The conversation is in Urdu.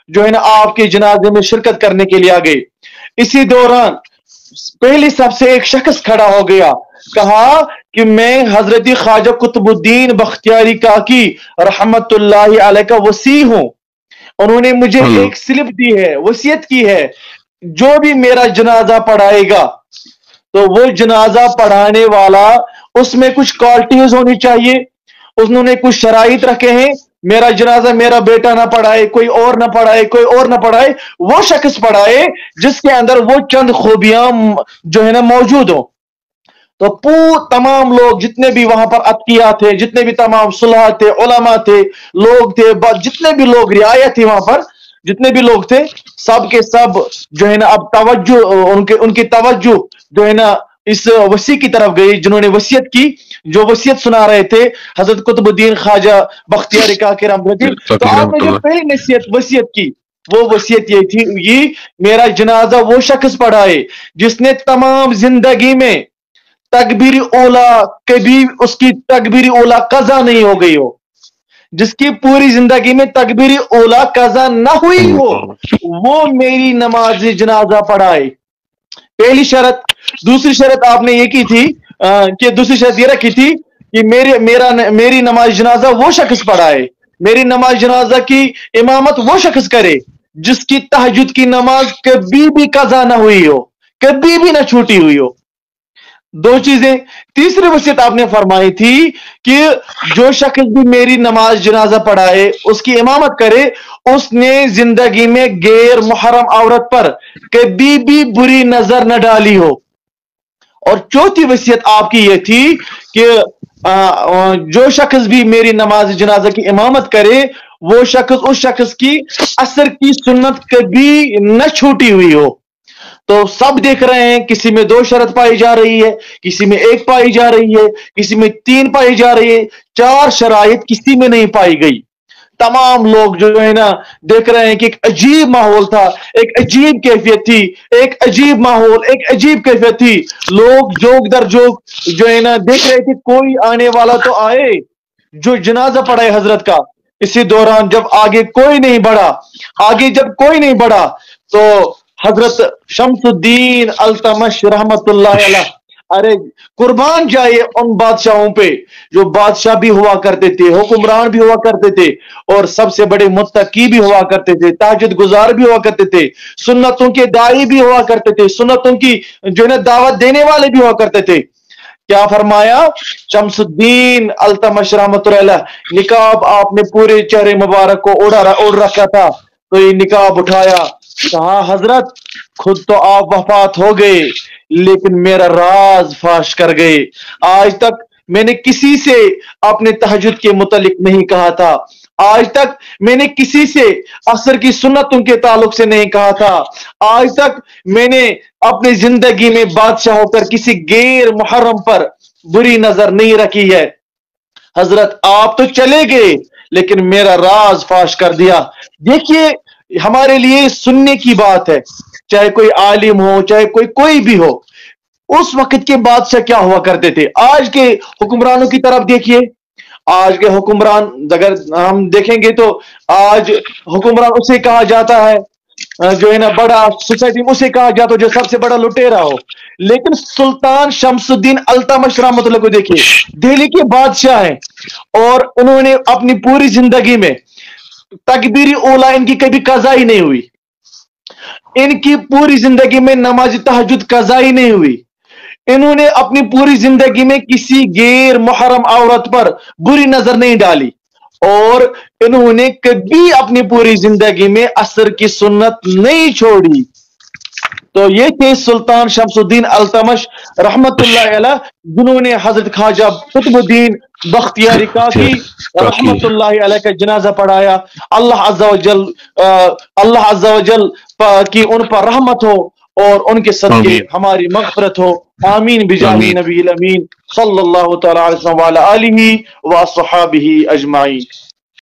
جو ہے نا آپ کے جنازے میں شرکت کرنے کے لیے آ گئے. اسی دوران پہلی سب سے ایک شخص کھڑا ہو گیا, کہا کہ میں حضرت خواجہ قطب الدین بختیاری کاکی رحمت اللہ علیہ کا وصی ہوں. انہوں نے مجھے ایک سلپ دی ہے, وصیت کی ہے, جو بھی میرا جنازہ پڑھائے گا تو وہ جنازہ پڑھانے والا اس میں کچھ کوالٹیز ہونی چاہیے. انہوں نے کچھ شرائط رکھے ہیں, میرا جنازہ میرا بیٹا نہ پڑھائے, کوئی اور نہ پڑھائے, کوئی اور نہ پڑھائے, وہ شخص پڑھائے جس کے اندر وہ چند خوبیاں جو ہے نا موجود ہوں. تو تمام لوگ جتنے بھی وہاں پر اتقیاء تھے, جتنے بھی تمام صلحاء تھے, علماء تھے, لوگ تھے, جتنے بھی لوگ رعایا تھی وہاں پر, جتنے بھی لوگ تھے, سب کے سب جو ہے نا اب توجہ ان کی توجہ جو ہے نا اس وصی کی طرف گئی جنہوں نے وصیت کی, جو وصیت سنا رہے تھے حضرت قطب الدین خواجہ بختیاری کاکی رحمۃ اللہ. تو آپ نے جو پہلی وصیت کی وہ وصیت یہ تھی, یہ میرا جنازہ وہ شخص پڑھائے جس نے تمام زندگی میں تکبیر اولا کبھی اس کی تکبیر اولا قضا نہیں ہو گئی ہو, جس کی پوری زندگی میں تکبیر اولا قضا نہ ہوئی ہو, وہ میری نماز جنازہ پڑھائے. پہلی شرط. دوسری شرط آپ نے یہ کی تھی کہ دوسری شرط یہ رکھی تھی کہ میری نماز جنازہ وہ شخص پڑھائے, میری نماز جنازہ کی امامت وہ شخص کرے جس کی تہجد کی نماز کبھی بھی قضا نہ ہوئی ہو, کبھی بھی نہ چھوٹی ہوئی ہو. دو چیزیں. تیسری وصیت آپ نے فرمائی تھی کہ جو شخص بھی میری نماز جنازہ پڑھائے, اس کی امامت کرے, اس نے زندگی میں غیر محرم عورت پر کبھی بھی بری نظر نہ ڈالی ہو. اور چوتھی وصیت آپ کی یہ تھی کہ جو شخص بھی میری نماز جنازہ کی امامت کرے وہ شخص اس شخص کی عصر کی سنت کبھی نہ چھوٹی ہوئی ہو. تو سب دیکھ رہے ہیں, کسی میں 2 شرط پائی جا رہی ہے, کسی میں 1 پائی جا رہی ہے, کسی میں 3 پائی جا رہی ہے, 4 شرائط کسی میں نہیں پائی گئی. تمام لوگ جو ہے نا دیکھ رہے ہیں کہ ایک عجیب ماحول تھا, ایک عجیب کیفیت تھی, ایک عجیب ماحول, ایک عجیب کیفیت تھی. لوگ جوک در جوک جو ہے نا دیکھ رہے تھے کوئی آنے والا تو آئے جو جنازہ پڑھائے حضرت کا. اسی دوران جب آگے کوئی نہیں بڑھا تو حضرت شمس الدین التمش رحمت اللہ علیہ, ارے قربان جائے ان بادشاہوں پہ جو بادشاہ بھی ہوا کرتے تھے, حکمران بھی ہوا کرتے تھے, اور سب سے بڑے متقی بھی ہوا کرتے تھے, تہجد گزار بھی ہوا کرتے تھے, سنتوں کے داعی بھی ہوا کرتے تھے, سنتوں کی جو ہے نا دعوت دینے والے بھی ہوا کرتے تھے. کیا فرمایا شمس الدین التمش رحمت اللہ علیہ, نقاب آپ نے پورے چہرے مبارک کو اوڑھ رکھا تھا, تو یہ نقاب اٹھایا, کہا حضرت خود تو آپ وفات ہو گئے لیکن میرا راز فاش کر گئے. آج تک میں نے کسی سے اپنے تہجد کے متعلق نہیں کہا تھا, آج تک میں نے کسی سے عصر کی سنتوں کے تعلق سے نہیں کہا تھا, آج تک میں نے اپنی زندگی میں بادشاہ ہو کر کسی غیر محرم پر بری نظر نہیں رکھی ہے. حضرت آپ تو چلے گئے لیکن میرا راز فاش کر دیا. دیکھیے ہمارے لیے سننے کی بات ہے, چاہے کوئی عالم ہو, چاہے کوئی بھی ہو. اس وقت کے بادشاہ کیا ہوا کرتے تھے, آج کے حکمرانوں کی طرف دیکھیے. آج کے حکمران اگر ہم دیکھیں گے تو آج حکمران اسے کہا جاتا ہے جو ہے نا بڑا سوسائٹی میں اسے کہا جاتا ہے جو سب سے بڑا لٹیرا ہو. لیکن سلطان شمس الدین التمش رحمۃ اللہ کو دیکھیے, دہلی کے بادشاہ ہیں اور انہوں نے اپنی پوری زندگی میں تکبیر اولا ان کی کبھی قضا ہی نہیں ہوئی, ان کی پوری زندگی میں نماز تہجد قضا ہی نہیں ہوئی. انہوں نے اپنی پوری زندگی میں کسی غیر محرم عورت پر بری نظر نہیں ڈالی, اور انہوں نے کبھی اپنی پوری زندگی میں عصر کی سنت نہیں چھوڑی. تو یہ تھے سلطان شمس الدین التمش رحمت اللہ علیہ, جنہوں نے حضرت خواجہ قطب الدین بختیاری کاکی رحمت اللہ علیہ کا جنازہ پڑھایا. اللہ عز و جل کی ان پر رحمت ہو اور ان کے صدقے ہماری مغفرت ہو. آمین بجاہ نبی الامین صلی اللہ تعالی علیہ وسلم وعلی آلہ واصحابہ اجمعین.